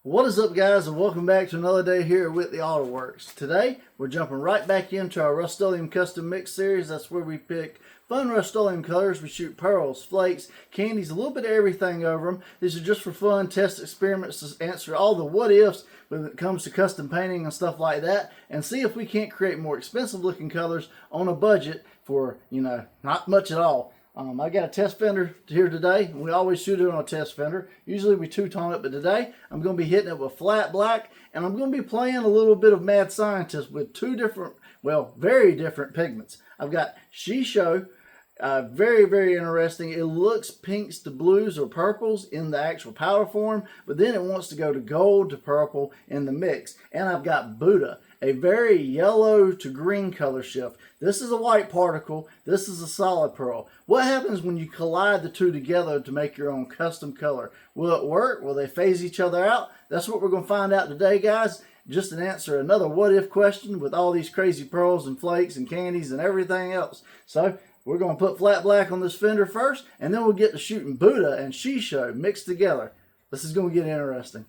What is up, guys, and welcome back to another day here at Whitley Auto Works. Today we're jumping right back into our Rustoleum custom mix series. That's where we pick fun Rustoleum colors. We shoot pearls, flakes, candies, a little bit of everything over them. These are just for fun test experiments to answer all the what ifs when it comes to custom painting and stuff like that, and see if we can't create more expensive looking colors on a budget for, not much at all. I got a test fender here today. We always shoot it on a test fender. Usually we two-tone it, but today I'm going to be hitting it with flat black, and I'm going to be playing a little bit of Mad Scientist with two different, very different pigments. I've got SHISHO, very, very interesting. It looks pinks to blues or purples in the actual powder form, but then it wants to go to gold to purple in the mix. And I've got Buddha, a very yellow to green color shift. This is a white particle. This is a solid pearl. What happens when you collide the two together to make your own custom color? Will it work? Will they phase each other out? That's what we're going to find out today, guys. Just to answer another what if question with all these crazy pearls and flakes and candies and everything else. So we're going to put flat black on this fender first, and then we'll get to shooting Buddha and SHISHO mixed together. This is going to get interesting.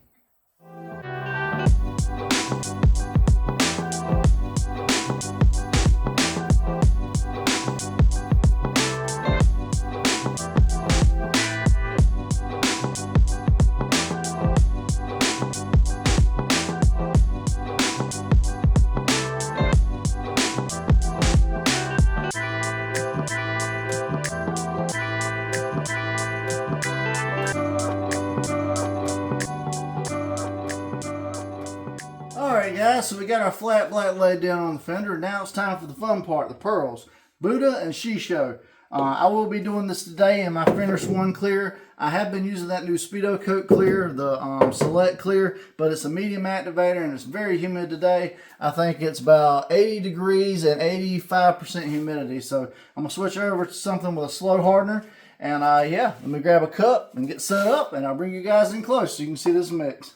Alright guys, so we got our flat black laid down on the fender. Now it's time for the fun part, the pearls. Buddha and SHISHO. I will be doing this today in my Finish One clear. I have been using that new Speedo Coat clear, the Select clear, but it's a medium activator and it's very humid today. I think it's about 80 degrees and 85% humidity. So I'm going to switch over to something with a slow hardener. And yeah, let me grab a cup and get set up, and I'll bring you guys in close so you can see this mix.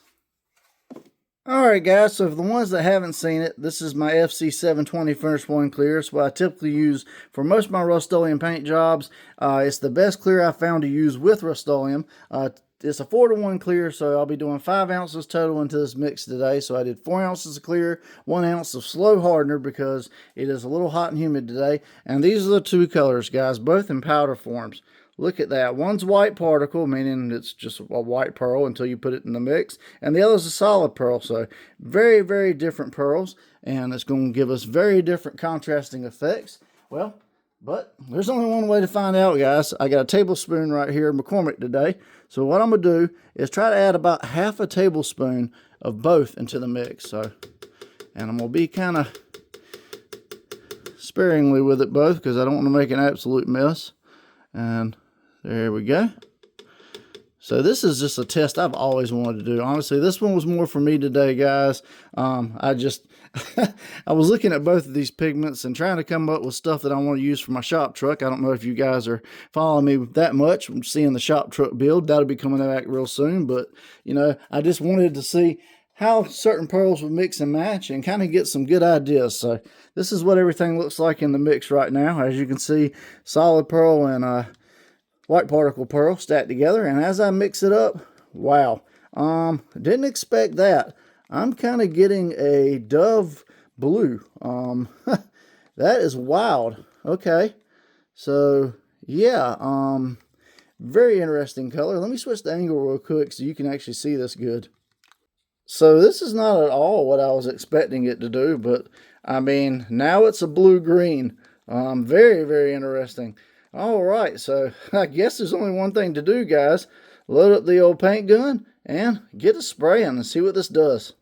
Alright guys, so for the ones that haven't seen it, this is my FC720 Finish One clear. It's what I typically use for most of my Rustoleum paint jobs. It's the best clear I've found to use with Rustoleum. It's a 4-to-1 clear, so I'll be doing 5 ounces total into this mix today. So I did 4 ounces of clear, 1 ounce of slow hardener because it is a little hot and humid today. And these are the two colors, guys, both in powder forms. Look at that. One's white particle, meaning it's just a white pearl until you put it in the mix. And the other's a solid pearl. So very, very different pearls. And it's going to give us very different contrasting effects. Well, but there's only one way to find out, guys. I got a tablespoon right here, McCormick today. So what I'm going to do is try to add about half a tablespoon of both into the mix. And I'm going to be kind of sparingly with it both because I don't want to make an absolute mess. And there we go. So this is just a test I've always wanted to do. Honestly, this one was more for me today, guys. I was looking at both of these pigments and trying to come up with stuff that I want to use for my shop truck. I don't know if you guys are following me that much. I'm seeing the shop truck build. That'll be coming back real soon. But, I just wanted to see how certain pearls would mix and match and kind of get some good ideas. So this is what everything looks like in the mix right now. As you can see, solid pearl and white particle pearl stacked together. And as I mix it up, wow, didn't expect that. I'm kind of getting a dove blue. That is wild. Okay, so yeah, very interesting color. Let me switch the angle real quick so you can actually see this good. So this is not at all what I was expecting it to do, but I mean, now it's a blue-green. Very, very interesting. All right, so I guess there's only one thing to do, guys. Load up the old paint gun and get a spraying and see what this does.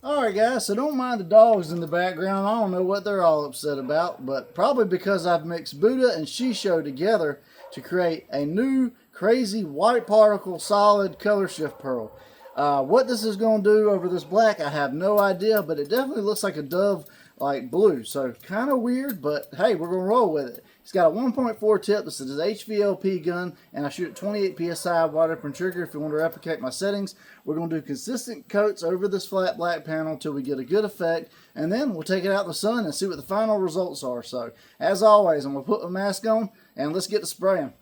Alright guys, so don't mind the dogs in the background. I don't know what they're all upset about, but probably because I've mixed Buddha and SHISHO together to create a new crazy white particle solid Colorshift pearl. What this is going to do over this black, I have no idea, but it definitely looks like a dove like blue. So kind of weird, but hey, we're going to roll with it. It's got a 1.4 tip. This is an HVLP gun, and I shoot at 28 PSI wide open trigger. If you want to replicate my settings, we're going to do consistent coats over this flat black panel until we get a good effect, and then we'll take it out in the sun and see what the final results are. So, as always, I'm going to put my mask on, and let's get to spraying.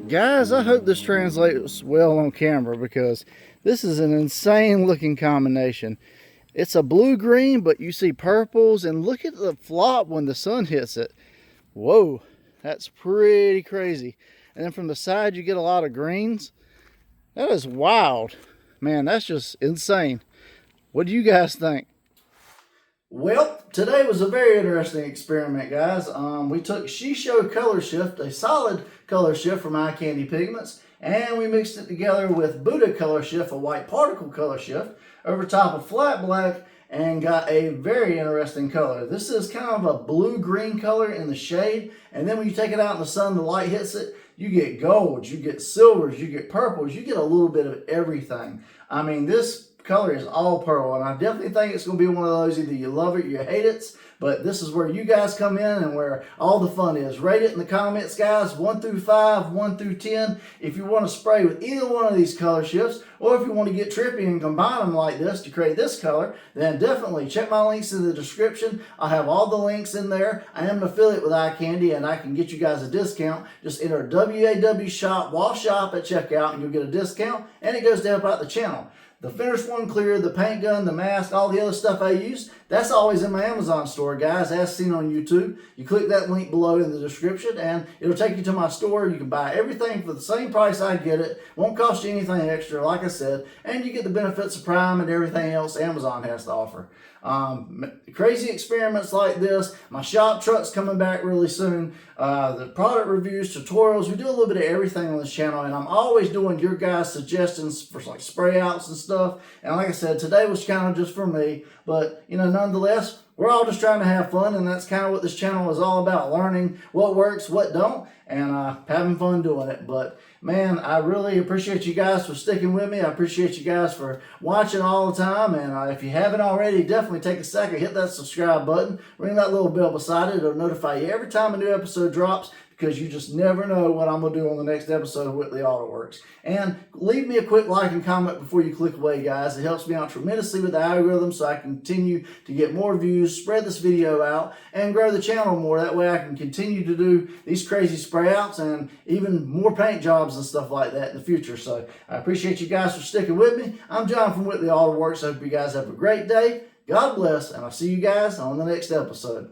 Guys, I hope this translates well on camera because this is an insane looking combination. It's a blue-green, but you see purples, and look at the flop when the sun hits it. Whoa, that's pretty crazy. And then from the side, you get a lot of greens. That is wild. Man, that's just insane. What do you guys think? Well, today was a very interesting experiment, guys. We took SHISHO Colorshift, a solid color shift from Eye Candy Pigments, and we mixed it together with Buddha Colorshift, a white particle color shift, over top of flat black, and got a very interesting color. This is kind of a blue-green color in the shade, and then when you take it out in the sun, the light hits it, you get golds, you get silvers, you get purples, you get a little bit of everything. I mean, this color is all pearl, and I definitely think it's going to be one of those, either you love it or you hate it, but this is where you guys come in and where all the fun is. Rate it in the comments, guys, 1 through 5, 1 through 10, if you want to spray with either one of these color shifts, or if you want to get trippy and combine them like this to create this color, then definitely check my links in the description. I'll have all the links in there. I am an affiliate with Eye Candy, and I can get you guys a discount. Just enter WAW shop while shop at checkout, and you'll get a discount, and it goes to help out the channel. The finished one clear, the paint gun, the mask, all the other stuff I use, that's always in my Amazon store, guys, as seen on YouTube. You click that link below in the description, and it'll take you to my store. You can buy everything for the same price I get it. Won't cost you anything extra, like I said, and you get the benefits of Prime and everything else Amazon has to offer. Crazy experiments like this. My shop truck's coming back really soon. The product reviews, tutorials, we do a little bit of everything on this channel, and I'm always doing your guys' suggestions for like spray outs and stuff. And like I said, today was kind of just for me, but you know, nonetheless, we're all just trying to have fun, and that's kind of what this channel is all about, learning what works, what don't, and having fun doing it. But man, I really appreciate you guys for sticking with me. I appreciate you guys for watching all the time, and if you haven't already, definitely take a second, hit that subscribe button, ring that little bell beside it. It'll notify you every time a new episode drops, because you just never know what I'm going to do on the next episode of Whitley AutoWorks. And leave me a quick like and comment before you click away, guys. It helps me out tremendously with the algorithm, so I can continue to get more views, spread this video out, and grow the channel more. That way I can continue to do these crazy spray outs and even more paint jobs and stuff like that in the future. So I appreciate you guys for sticking with me. I'm John from Whitley AutoWorks. I hope you guys have a great day. God bless, and I'll see you guys on the next episode.